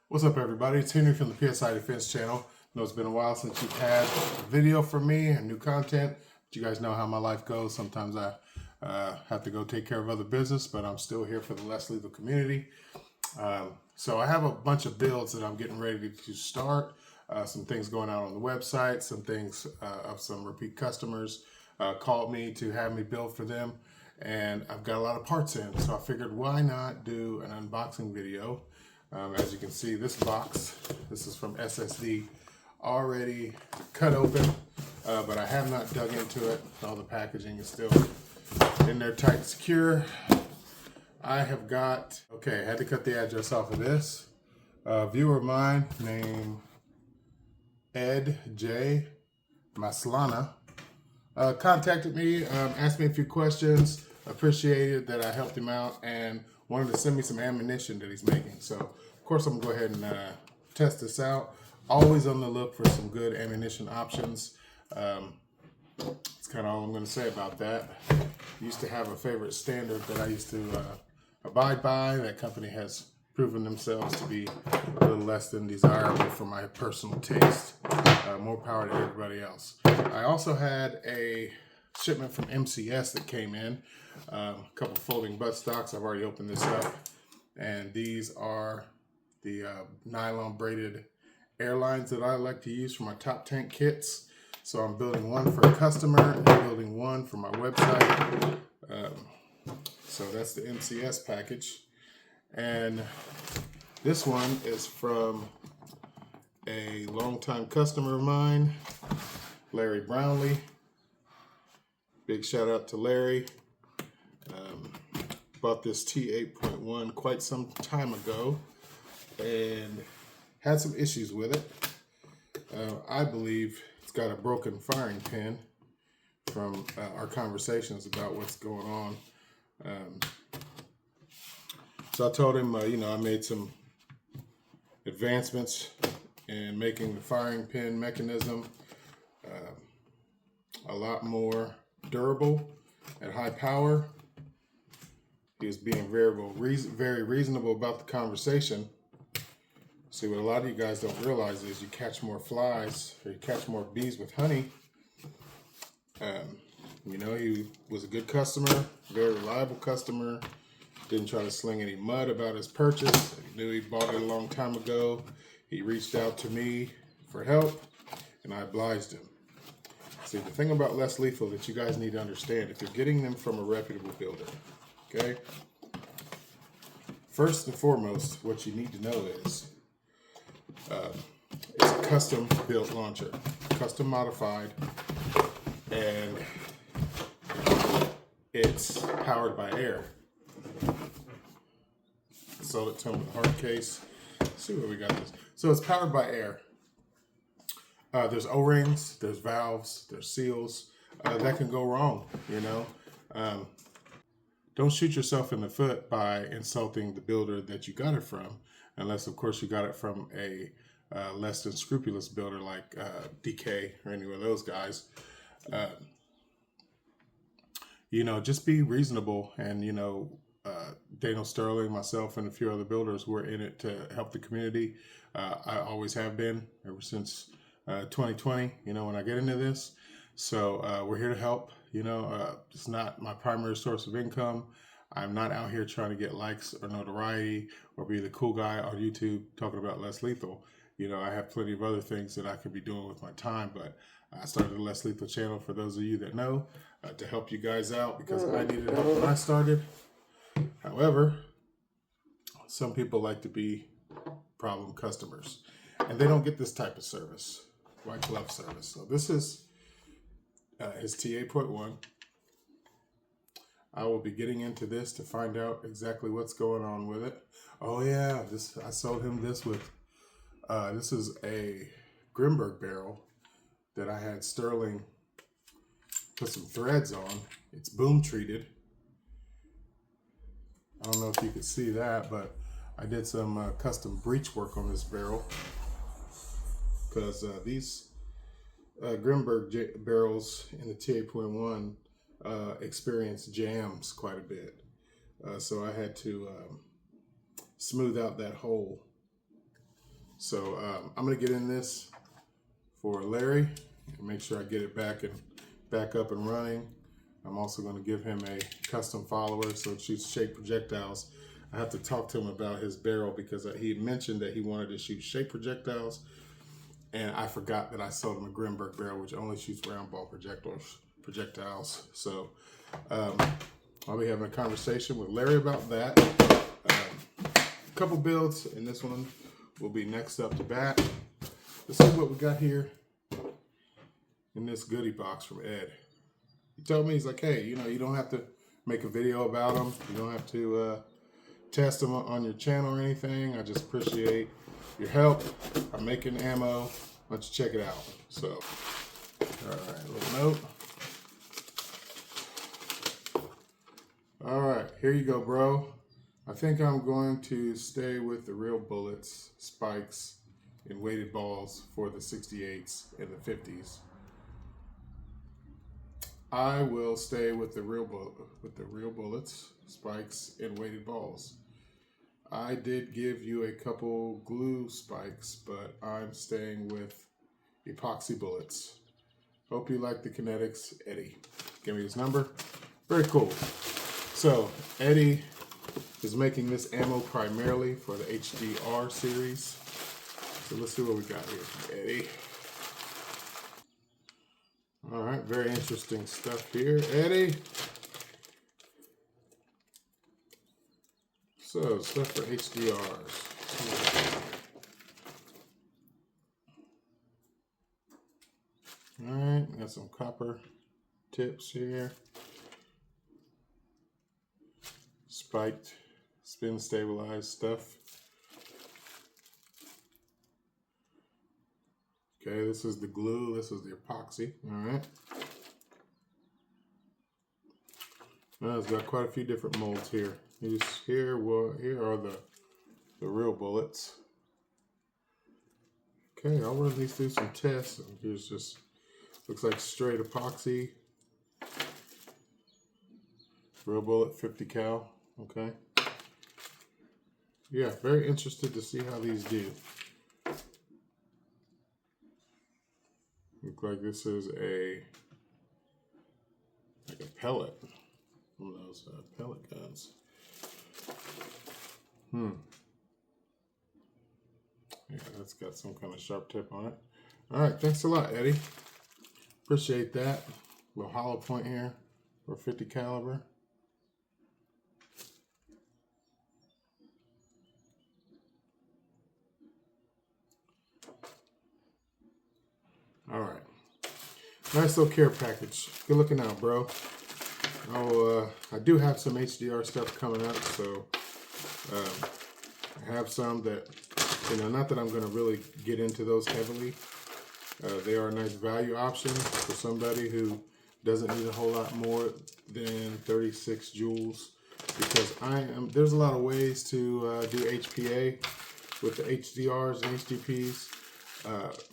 What's up, everybody? It's Henry from the PSI Defense channel. I know it's been a while since you've had a video from me and new content, but you guys know how my life goes. Sometimes I have to go take care of other business, but I'm still here for the less lethal community. So I have a bunch of builds that I'm getting ready to start. Some things going out on the website, some things of some repeat customers called me to have me build for them. And I've got a lot of parts in, so I figured why not do an unboxing video. As you can see, this box, this is from SSD, already cut open, but I have not dug into it. All the packaging is still in there tight and secure. I have got, okay, I had to cut the address off of this. A viewer of mine named Ed J. Maslana contacted me, asked me a few questions, appreciated that I helped him out, and wanted to send me some ammunition that he's making. So, of course, I'm going to go ahead and test this out. Always on the look for some good ammunition options. That's kind of all I'm going to say about that. Used to have a favorite standard that I used to abide by. That company has proven themselves to be a little less than desirable for my personal taste. More power to everybody else. I also had a shipment from MCS that came in. A couple folding buttstocks. I've already opened this up. And these are the nylon braided airlines that I like to use for my top tank kits. So I'm building one for a customer and building one for my website. So that's the MCS package. And this one is from a longtime customer of mine, Larry Brownlee. Big shout out to Larry. Bought this T8.1 quite some time ago and had some issues with it. I believe it's got a broken firing pin from our conversations about what's going on. So I told him, I made some advancements in making the firing pin mechanism a lot more durable at high power. He was being very reasonable about the conversation. See, what a lot of you guys don't realize is you catch more flies or you catch more bees with honey. He was a good customer, very reliable customer. Didn't try to sling any mud about his purchase. He knew he bought it a long time ago. He reached out to me for help, and I obliged him. See, the thing about less lethal that you guys need to understand, if you're getting them from a reputable builder, okay? First and foremost, what you need to know is it's a custom built launcher, custom modified, and it's powered by air. Sold it to him with a hard case. Let's see where we got this. So it's powered by air. There's O-rings, there's valves, there's seals that can go wrong, Don't shoot yourself in the foot by insulting the builder that you got it from, unless, of course, you got it from a less than scrupulous builder like DK or any of those guys. Just be reasonable. And, Daniel Sterling, myself, and a few other builders were in it to help the community. I always have been ever since 2020, when I get into this. So we're here to help. It's not my primary source of income. I'm not out here trying to get likes or notoriety or be the cool guy on YouTube talking about less lethal. I have plenty of other things that I could be doing with my time, but I started the Less Lethal channel, for those of you that know, to help you guys out because I needed help when I started. However, some people like to be problem customers, and they don't get this type of service, white glove service. So this is his T8.1. I will be getting into this to find out exactly what's going on with it. Oh yeah, I sold him this with, this is a Grimberg barrel that I had Sterling put some threads on. It's boom treated. I don't know if you could see that, but I did some custom breech work on this barrel because these Grimberg barrels in the T8.1 experience jams quite a bit. So I had to smooth out that hole So I'm gonna get in this for Larry and make sure I get it back up and running. I'm also going to give him a custom follower so it shoots shape projectiles. I have to talk to him about his barrel because he mentioned that he wanted to shoot shape projectiles, and I forgot that I sold him a Grimberg barrel, which only shoots round ball projectiles. So I'll be having a conversation with Larry about that. A couple builds, and this one will be next up to bat. Let's see what we got here in this goodie box from Ed. He told me, he's like, hey, you know, you don't have to make a video about them. You don't have to test them on your channel or anything. I just appreciate your help. I'm making ammo. Why don't you check it out? So, all right, a little note. All right, here you go, bro. I think I'm going to stay with the real bullets, spikes, and weighted balls for the 68s and the 50s. I will stay with the real bullets, spikes, and weighted balls. I did give you a couple glue spikes, but I'm staying with epoxy bullets. Hope you like the kinetics, Eddie. Give me his number. Very cool. So Eddie is making this ammo primarily for the HDR series. So let's see what we got here from Eddie. All right, very interesting stuff here, Eddie. So, stuff for HDRs. All right, got some copper tips here. Spiked, spin stabilized stuff. Okay, this is the glue, this is the epoxy, all right. Now it's got quite a few different molds here. Here are the real bullets. Okay, I'll run these through some tests. Here's just, looks like straight epoxy. Real bullet, 50 cal, okay. Yeah, very interested to see how these do. Look like this is like a pellet. One of those pellet guns. Yeah, that's got some kind of sharp tip on it. All right, thanks a lot, Eddie. Appreciate that. Little hollow point here for 50 caliber. All right. Nice little care package. Good looking out, bro. Oh, I do have some HDR stuff coming up, so I have some that, you know, not that I'm going to really get into those heavily. They are a nice value option for somebody who doesn't need a whole lot more than 36 joules, because there's a lot of ways to do HPA with the HDRs and HDPs.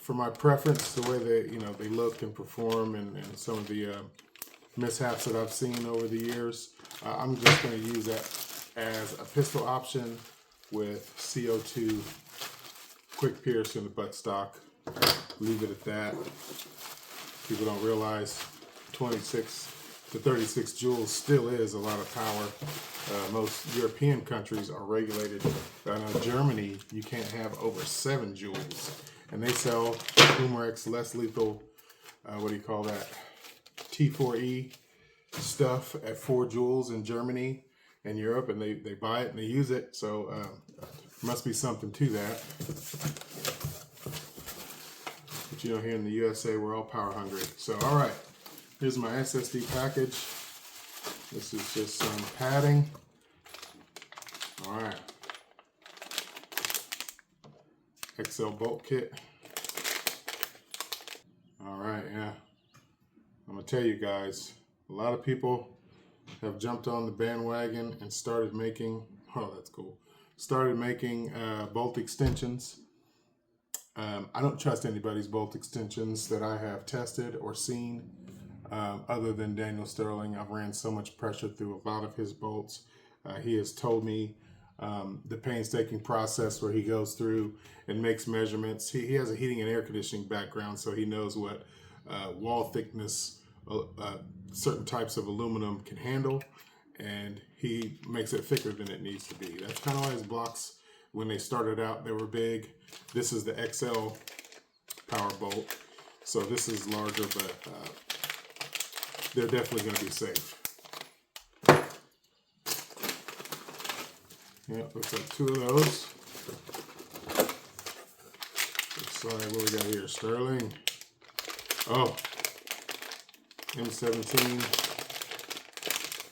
For my preference, the way they look and perform, and some of the mishaps that I've seen over the years, I'm just going to use that as a pistol option with CO2 quick pierce in the buttstock. Leave it at that. People don't realize 26 to 36 joules still is a lot of power. Most European countries are regulated. I know Germany, you can't have over 7 joules. And they sell Umarex less lethal, what do you call that? T4E stuff at 4 joules in Germany and Europe, and they buy it and they use it. So must be something to that. But you know, here in the USA, we're all power hungry. So, all right, here's my SSD package. This is just some padding. All right. XL bolt kit. All right, yeah. I'm gonna tell you guys, a lot of people have jumped on the bandwagon and started making, oh, that's cool. Started making bolt extensions. I don't trust anybody's bolt extensions that I have tested or seen, other than Daniel Sterling. I've ran so much pressure through a lot of his bolts. He has told me the painstaking process where he goes through and makes measurements. He has a heating and air conditioning background, so he knows what wall thickness certain types of aluminum can handle, and he makes it thicker than it needs to be. That's kind of why his blocks, when they started out, they were big. This is the XL power bolt, so this is larger, but they're definitely going to be safe. Yeah, looks like 2 of those. Looks like, what we got here? Sterling. Oh, M17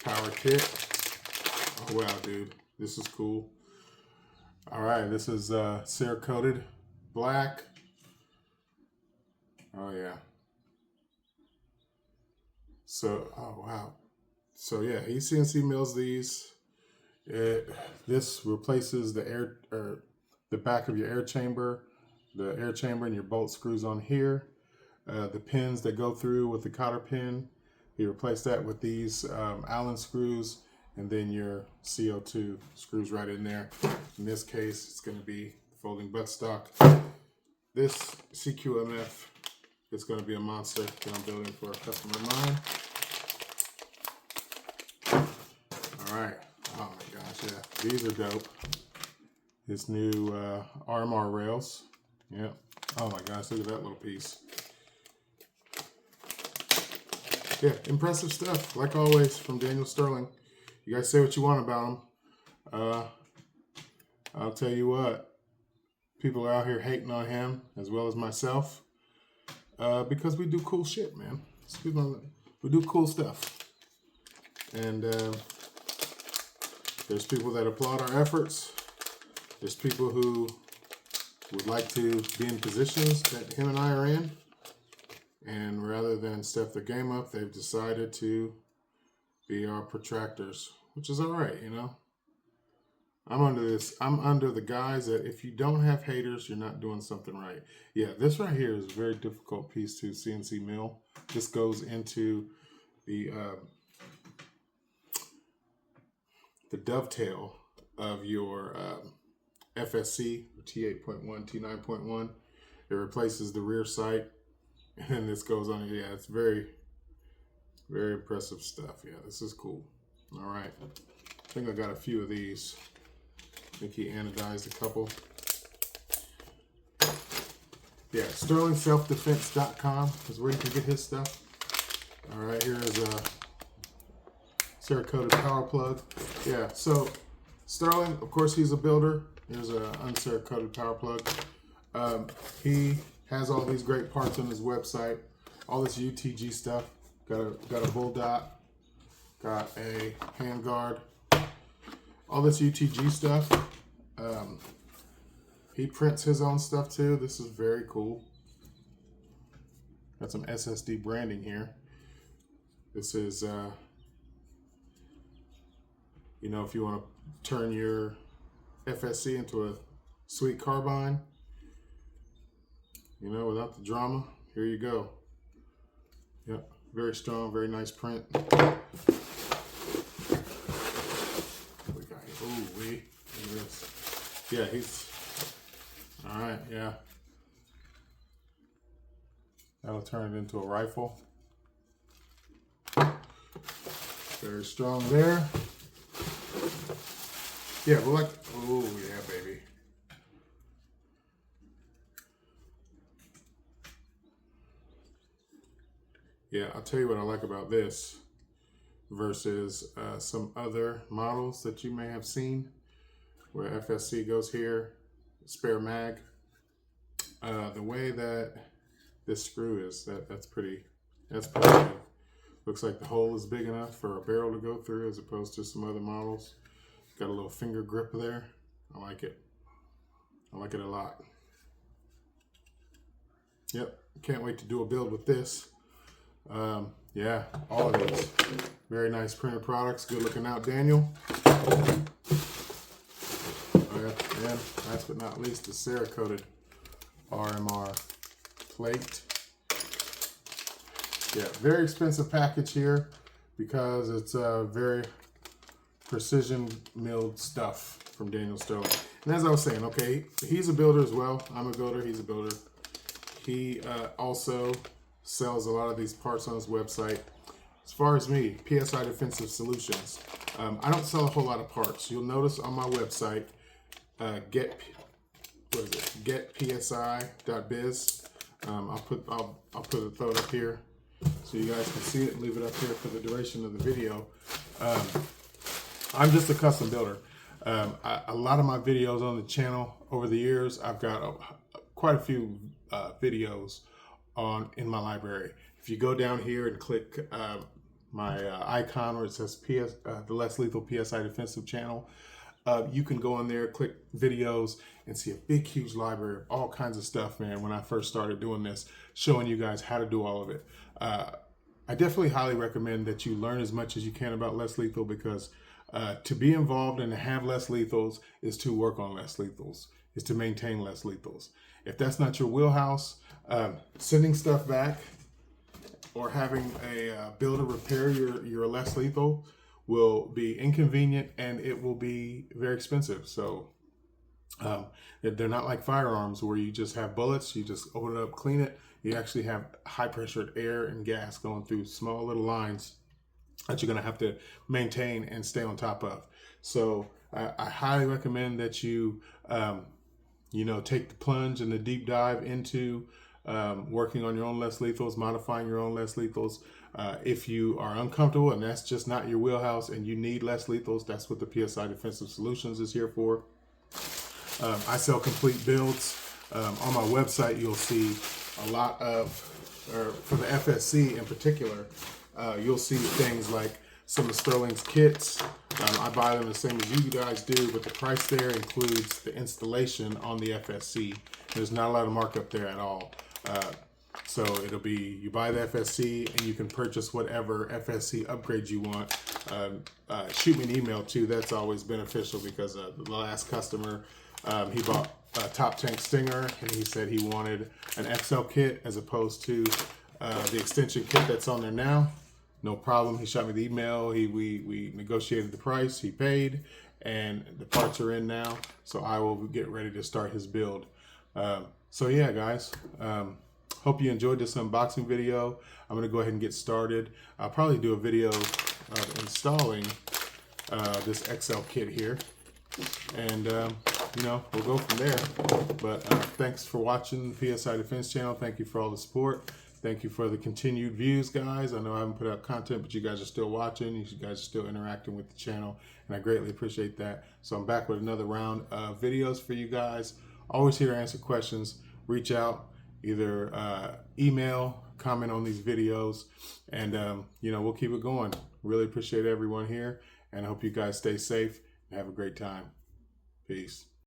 power kit. Oh wow, dude, this is cool. All right, this is Cerakoted black. Oh yeah. So, oh wow. So yeah, he CNC mills these. This replaces the air, or the back of your air chamber, and your bolt screws on here. The pins that go through with the cotter pin, you replace that with these Allen screws, and then your CO2 screws right in there. In this case, it's going to be folding buttstock. This CQMF is going to be a monster that I'm building for a customer of mine. All right. Oh my gosh, yeah, these are dope. This new RMR rails. Yeah. Oh my gosh, look at that little piece. Yeah, impressive stuff, like always, from Daniel Sterling. You guys say what you want about him. I'll tell you what, people are out here hating on him, as well as myself, because we do cool shit, man. We do cool stuff. And there's people that applaud our efforts. There's people who would like to be in positions that him and I are in. And rather than step their game up, they've decided to be our protractors, which is all right, you know. I'm under the guise that if you don't have haters, you're not doing something right. Yeah, this right here is a very difficult piece to CNC mill. This goes into the dovetail of your FSC, T8.1, T9.1. It replaces the rear sight, and then this goes on. Yeah, it's very, very impressive stuff. Yeah, this is cool. All right, I think I got a few of these. I think he anodized a couple. Yeah, SterlingSelfDefense.com is where you can get his stuff. All right, here is a Cerakoted power plug. Yeah, so Sterling, of course, he's a builder. Here's an uncerakoted power plug. He has all these great parts on his website. All this UTG stuff. Got a bull dot. Got a hand guard. All this UTG stuff. He prints his own stuff too. This is very cool. Got some SSD branding here. This is, you know, if you want to turn your FSC into a sweet carbine, you know, without the drama, here you go. Yep, very strong, very nice print. What we got here? Ooh, look at this. Yeah, he's, all right, yeah. That'll turn it into a rifle. Very strong there. Yeah, but like, oh yeah, baby. Yeah, I'll tell you what I like about this versus some other models that you may have seen where FSC goes here, spare mag. The way that this screw is, that's pretty good. Looks like the hole is big enough for a barrel to go through as opposed to some other models. Got a little finger grip there. I like it. I like it a lot. Yep, can't wait to do a build with this. Yeah, all of these. Very nice printed products. Good looking out, Daniel. And last but not least, the Cerakoted RMR plate. Yeah, very expensive package here because it's very precision milled stuff from Daniel Sterling. And as I was saying, okay, he's a builder as well. I'm a builder. He's a builder. He also sells a lot of these parts on his website. As far as me, PSI Defensive Solutions, I don't sell a whole lot of parts. You'll notice on my website, getpsi.biz. I'll throw it up here so you guys can see it and leave it up here for the duration of the video. I'm just a custom builder. A lot of my videos on the channel over the years, I've got quite a few videos in my library. If you go down here and click my icon where it says the Less Lethal PSI Defensive channel, you can go on there, click videos, and see a big, huge library of all kinds of stuff, man, when I first started doing this, showing you guys how to do all of it. I definitely highly recommend that you learn as much as you can about Less Lethal, because to be involved and to have Less Lethals is to work on Less Lethals, is to maintain Less Lethals. If that's not your wheelhouse, sending stuff back or having a builder repair your Less Lethal will be inconvenient, and it will be very expensive. So they're not like firearms where you just have bullets, you just open it up, clean it. You actually have high pressured air and gas going through small little lines that you're going to have to maintain and stay on top of. So I highly recommend that you take the plunge and the deep dive into working on your own Less Lethals, modifying your own Less Lethals. If you are uncomfortable and that's just not your wheelhouse and you need Less Lethals, that's what the PSI Defensive Solutions is here for. I sell complete builds. On my website, you'll see a lot of, for the FSC in particular, you'll see things like some of Sterling's kits. I buy them the same as you guys do, but the price there includes the installation on the FSC. There's not a lot of markup there at all. So it'll be, you buy the FSC and you can purchase whatever FSC upgrade you want. Shoot me an email too. That's always beneficial, because the last customer, he bought a Top Tank Stinger and he said he wanted an XL kit as opposed to the extension kit that's on there now. No problem. He shot me the email. We negotiated the price. He paid, and the parts are in now. So I will get ready to start his build. So yeah, guys. Hope you enjoyed this unboxing video. I'm going to go ahead and get started. I'll probably do a video of installing this XL kit here. And, we'll go from there. But thanks for watching the PSI Defense channel. Thank you for all the support. Thank you for the continued views, guys. I know I haven't put out content, but you guys are still watching. You guys are still interacting with the channel, and I greatly appreciate that. So I'm back with another round of videos for you guys. Always here to answer questions. Reach out. Either email, comment on these videos, and we'll keep it going. Really appreciate everyone here, and I hope you guys stay safe and have a great time. Peace.